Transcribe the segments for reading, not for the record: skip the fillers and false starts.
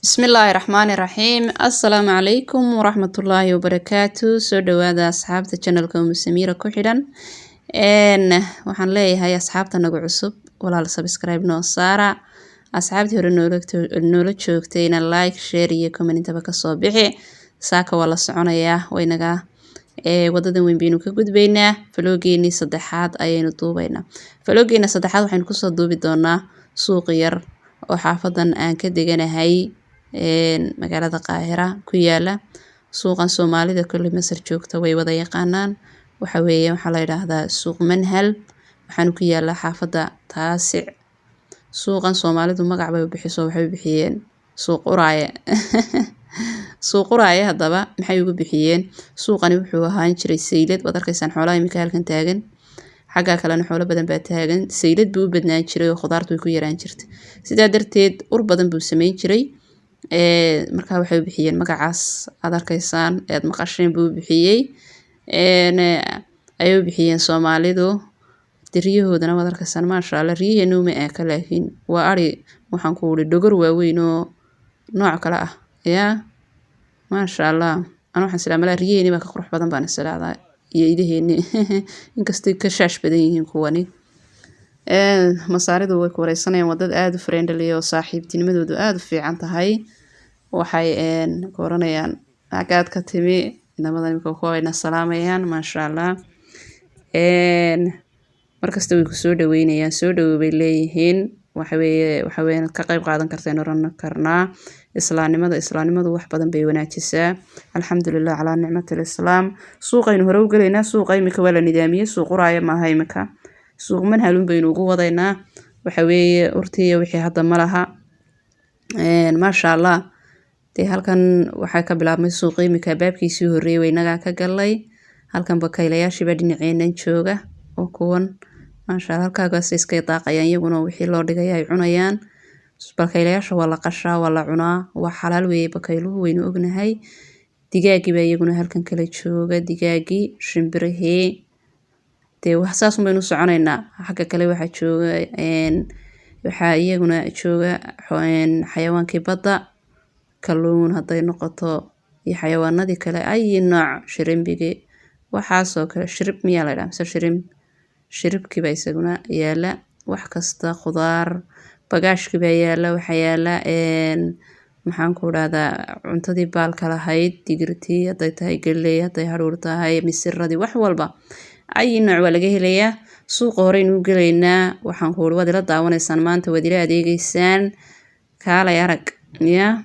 بسم الله الرحمن الرحيم السلام عليكم ورحمة الله وبركاته سو دوادا أصحابتا channelka سميرة كحيران waxaan leeyahay asxaabta nagu cusub walaal subscribe noo saara asxaabtii hore noola joogtayna like share iyo comment intaba kasoo bixi saaka waa la soconayaa waynaga wadadan weyn baynu ka gudbaynaa faloogeeni saddexaad ayaynu duubaynaa faloogeena saddexaad waxaynu kusoo duubi doonaa suuq yar oo xaafadan aan ka deganahay magaalada Qaahira ku yaala suuqan Soomaalida kulli Masar joogta way wada yaqaanaan waxa la yiraahdaa suuq Manhal waxaan ku yaala xaafada Taasic suuqan Soomaalidu magac bay u bixiso waxay u bixiyeen suuq Uraaye suuq Uraaye hadaba maxay ugu bixiyeen suuqani wuxuu ahaan jiray saylad wad arkaysan xoolaha imika halkan taagan xagga kalena xoolo badan baa taagan saylad buu u badnaan jiray oo khudaartu way ku yaraan jirtay sidaa darteed ur badan buu sameyn jiray markaa waxay u bixiyeen magacaas aad arkaysaan eed maqasheen buu bixiyay ay u bixiyeen Soomaalidu diriyahoodana wad arkaysaan maasha Allah riyaheenu ma eka laakiin waa ari waxaan ku wuri dhogor waaweyn oo nooc kala ah yaa maasha Allah ana waxaan salaamay riyaheeni baa ka qurux badan baan salaaday iyo idaheeni inkastoo ka shaash badan yihiin kuwani masaaridu way ku wareysanayaan wadad aad u friendly oo saaxiibtinimadoodu aad u fiican tahay waxay kooranayaan agaad ka timi inamadan imika ku wayna salaamayaan maasha Allah markasta way ku soo dhaweynayaan soo dhawow bay leeyihiin waxa weeye ka qayb qaadan karteen oran karnaa islaamnimadu wax badan bay wanaajisaa alxamdulillah ala nicmatil islaam suuqaynu hore u galeynaa suuqa imika wala nidaamiyay suuq Uraaye ma aha imika suuq Manhal baynu ugu wadaynaa waxa weeye urtiya wixii hadda malaha maasha Allah halkan waxaa ka bilaabmay suuq imika baabkiisii horeeyay waynaga ka galay halkan bakaylayaashii baa dhinaceenan jooga oo kuwan maasha Allah halkaas iska daaqayaan iyaguna wixii loo dhigay ay cunayaan bakaylayaasha waa la qashaa waa la cunaa waa xalaal weeye bakayluhu waynu ognahay digaagii baa iyaguna halkan kala jooga digaagii shimbirahee wax saas baynu soconaynaa xagga kale waxa jooga waxa iyaguna jooga xayawaankii badda kalluun haday noqoto iyo xayawaanadii kale ay nooc shirimbigi waxaasoo kale shirib miyaa la yiraahdaa shiribkii baa isaguna yaala wax kasta khudaar bagaashkii baa yaala waxa yaala maxaan ku raahdaa cuntadii baalka lahayd digirtii haday tahay galley haday haruur tahay misiradii wax walba ay nooc waa laga helayaa suuqa hore inuu galeynaa waxaan ku wada la daawanaysaan maanta wada ila adeegaysaan kaalay arag yaa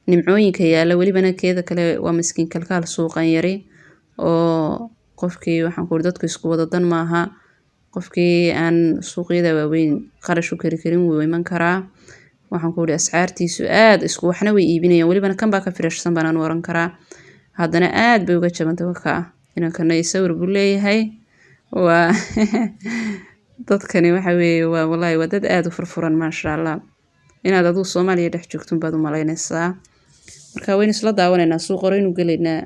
nimcooyinka yaala walibana keeda kale waa miskiin kalkaal suuqan yari oo qofkii waxaan ku dadku isku wada dan maaha qofkii aan suuqyada waaweyn qarash u kari karin wuu iman karaa waxaan ku ascaartiisu aad isku waxna way iibinayaan walibana kan baa ka firashsan baan oran karaa haddana aad bay uga jabantay ka inankana sawir buu leeyahay waa dadkani waxa weeye waa wallahi wadad aad u furfuran maasha Allah inaad aduu Soomaaliya dhex joogtun baad u malaynaysaa marka waynu isla daawanaynaa suuq hore inuu galeynaa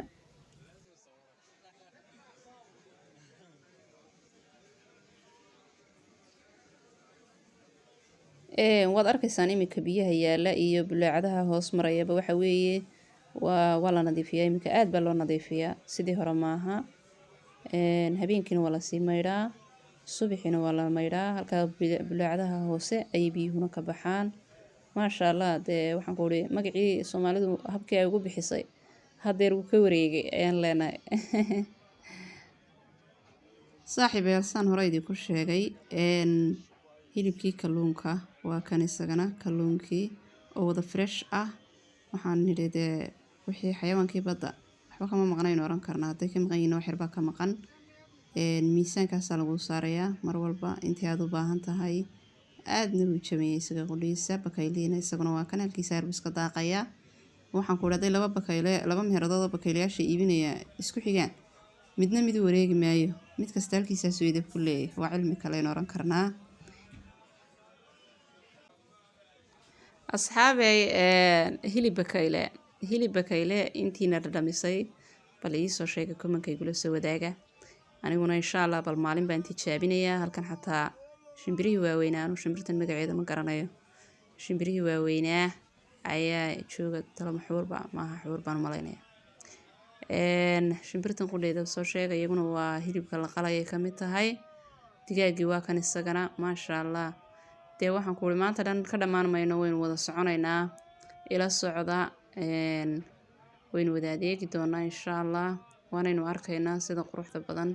wad arkaysaan imika biyaha yaala iyo bulaacadaha hoos marayaba waxa weeye waa la nadiifiyaa imika aad baa loo nadiifiyaa sidii hore maaha habeenkiina waa la sii maydhaa subaxina waa la maydhaa halka bulaacadaha hoose ay biyuhuna ka baxaan maasha Allah waxaan ku wari magacii Soomaalidu habkii ay ugu bixisay hadeer uu ka wareegay ayaan leenahay saaxiibayaal saan hore idinku sheegay hilibkii kalluunka waa kan isagana kalluunkii oo wada fresh ah waxaan nidhi wixii xayawaankii badda waxba kama maqnayn oran karnaa haday ka maqan yihiin wax yar baa ka maqan miisaankaas lagu saarayaa mar walba intii aad u baahan tahay aadna u jameeyay isaga qudhiisa bakayliina isaguna waa kan halkiisa arbiska daaqaya waxaan ku dhaday laba meheradooda bakaylayaasha iibinaya isku xigaan midna mid wareegi maayo mid kasta halkiisa soo idab ku leeyahay waa cilmi kale oran karnaa asxaabey hilib bakayle intiina dhadhamisay bal iisoo sheega komanka igula soo wadaaga. aniguna insha allah bal maalin baan tijaabinayaa. halkan xataa shimbirihii waaweynaa, anu shimbirtan magaceeda ma garanayo, shimbirihii waaweynaa ayaa jooga. talo maxuurba maaha, xuur baan malaynaya. shimbirtan qudheeda soo sheega, iyaguna waa hilibka la qalayay ka mid tahay. digaagii waa kan isagana maasha allah. dee waxaan ku uri maanta dhan ka dhammaan mayno, waynu wada soconaynaa, ila socda. waynu wada adeegi doonaa insha allah, waanaynu arkaynaa sida quruxda badan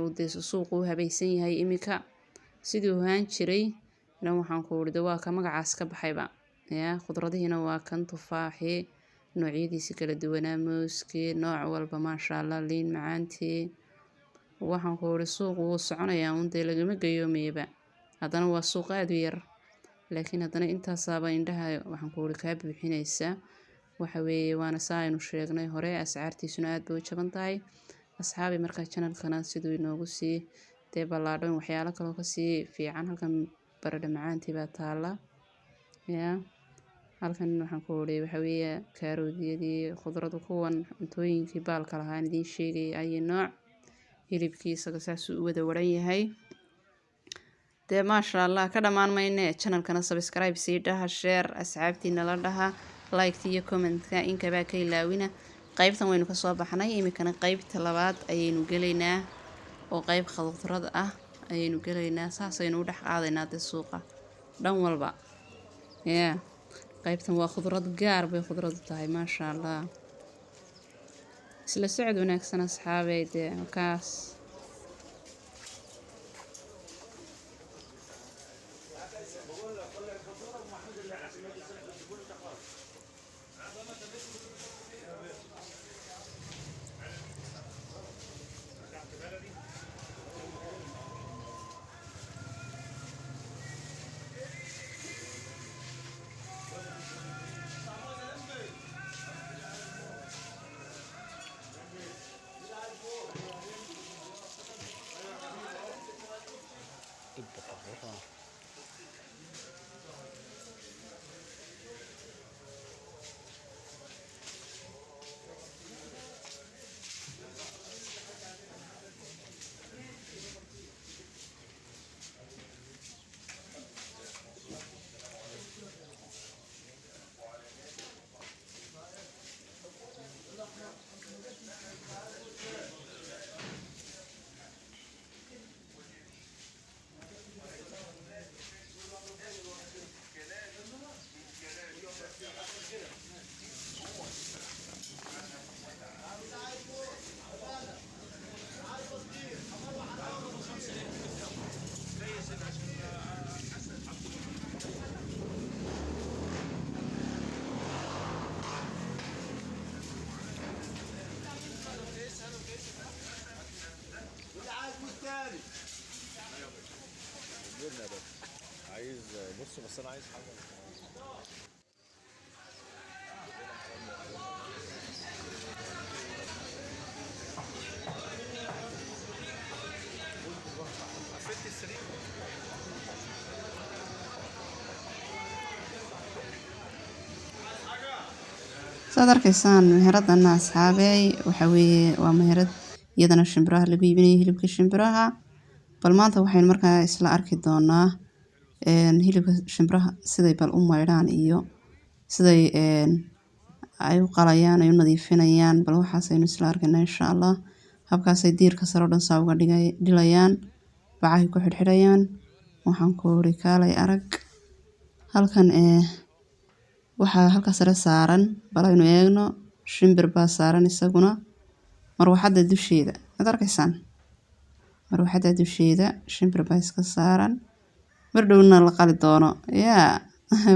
uu dee suuqu u habaysan yahay iminka. sidii ahaan jiray dhan waxaan ku uri waa ka magacaas ka baxayba. khudradihiina waa kan tufaaxii noocyadiisi kala duwanaa, mooskii nooc walba maasha allah, liin macaantii. waxaan ku uri suuqu wuu soconayaa un dee lagama gayoomayaba. haddana waa suuq aad u yar, laakiin haddana intaasaaba indhaha waxaan ku uri kaa buuxinaysa. waxa weeye waana saa aynu sheegnay hore, ascaartiisuna aad bay u jaban tahay. asxaabi markaa channelkana siduu inoogu sii dee ballaadhan waxyaalo kaloo kasii fiican. halkan baradho macaantii baa taala. halkan waxaan ku uri waxa weeye kaaroodiyadii, khudradu kuwan cuntooyinkii baalka lahaan idiin sheegayay ayi nooc. hilibkii isaga saasuu u wada waran yahay. dee maasha allah ka dhammaan mayne. channelkana subscribe sii dhaha, share asxaabtiina la dhaha, like iyo commentka inkabaa ka ilaawina. qaybtan waynu ka soo baxnay, iminkana qaybta labaad ayaynu gelaynaa oo qayb khudrad ah ayaynu gelaynaa. saasaynu u dhex qaadaynaa dee suuqa dhan walba. qaybtan waa khudrad, gaar bay khudradu tahay maasha allah. isla socod wanaagsan asxaabey. dee halkaas عايز بص، بس انا عايز حاجه. saad arkaysaan meheradana asxaabey, waxa weeye waa meherad iyadana shimbiraha lagu iibinayo, hilibka shimbiraha. bal maanta waxaynu markaa isla arki doonaa hilibka shimbiraha siday bal u maydhaan iyo siday ay u qalayaan, ay u nadiifinayaan. bal waxaasaynu isla arkayna insha allah. habkaasay diirka sare o dhan saa uga dhilayaan, bacahay ku xidhxidhayaan. waxaan ku uri kaalay arag. halkan waxaa halka sare saaran, bal aynu eegno, shimbir baa saaran isaguna marwaxadda dusheeda. ad arkaysaan marwaxadda dusheeda shimbir baa iska saaran. mar dhowna la qali doono.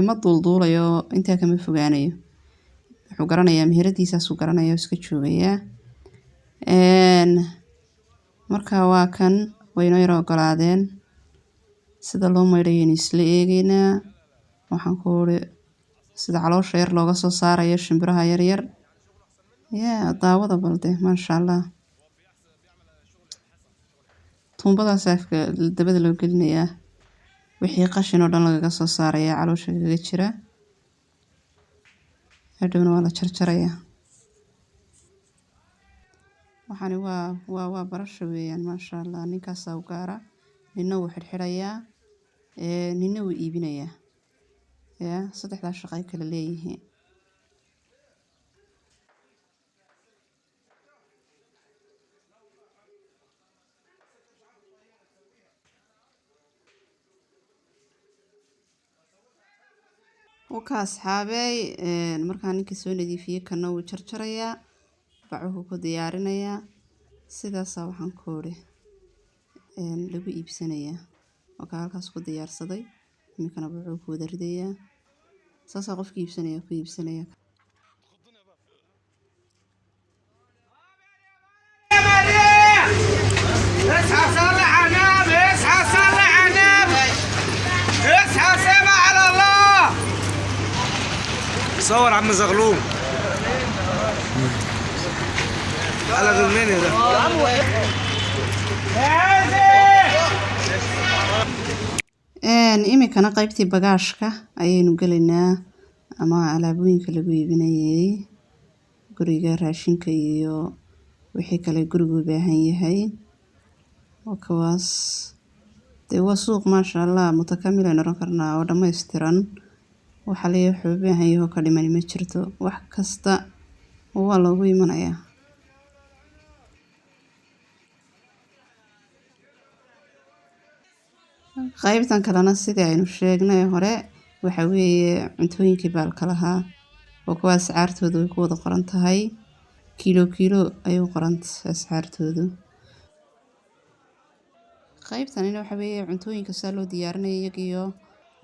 ma duulduulayo, intaa kama fogaanayo. wuxuu garanayaa meheradiisaasuu garanaya, iska joogayaa. marka waa kan waynoo yara ogolaadeen. sida loo maydhayaynu isla eegaynaa. waxaan ku uri sida caloosha yar looga soo saarayo shimbiraha yaryar. daawada balde maasha allah. tuumbadaas afka dabada loo gelinayaa. wixii qashin oo dhan lagaga soo saaraya caloosha kaga jira. hadhowna waa la jarjarayaa. waxani waa barasho weeyaan, maasha allah. ninkaasaa u gaara, nina wuu xidhxidhayaa, nina wuu iibinayaa. saddexdaa shaqo ay kala leeyihiin. waka asxaabey, markaa ninkii soo nadiifiyey kana wuu jarjarayaa, bacuhu ku diyaarinayaa. sidaasaa waxaan ku odhi lagu iibsanayaa. wakaa halkaas ku diyaarsaday, iminkana bacuhu ku wada ridayaa. saasaa qofka iibsanaya ku iibsanaya. صور عم زغلول على غلماني ده. iminkana qaybtii bagaashka ayaynu gelaynaa, ama alaabooyinka lagu iibinayay guriga, raashinka iyo wixii kale gurigu u baahan yahay. wakawaas dee waa suuq maasha allah, mutakamil aynu oran karnaa, oo dhammaystiran. waxa leeyahay wuxuu u baahan yahay oo ka dhimani ma jirto, wax kasta waa loogu imanayaa. qaybtan kalena sidii aynu sheegnay hore, waxa weeye cuntooyinkii baalka lahaa, oo kuwa ascaartoodu way ku wada qoran tahay. kiilo ayay u qorantay ascaartoodu. qaybtanina waxa weeye cuntooyinka saa loo diyaarinaya, iyagiyo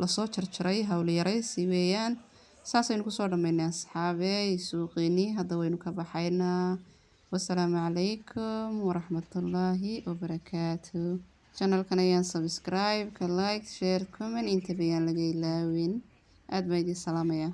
lasoo jarjaray, hawl yaraysi weeyaan. saasaynu kusoo dhammaynay asxaabey suuqeenii. hadda waynu ka baxaynaa. wasalaamu calaykum waraxmatullaahi wabarakaatu. channelkan ayaan subscribe ka, like, share, comment inta bayaan laga ilaawin. aad baan idin salaamayaa.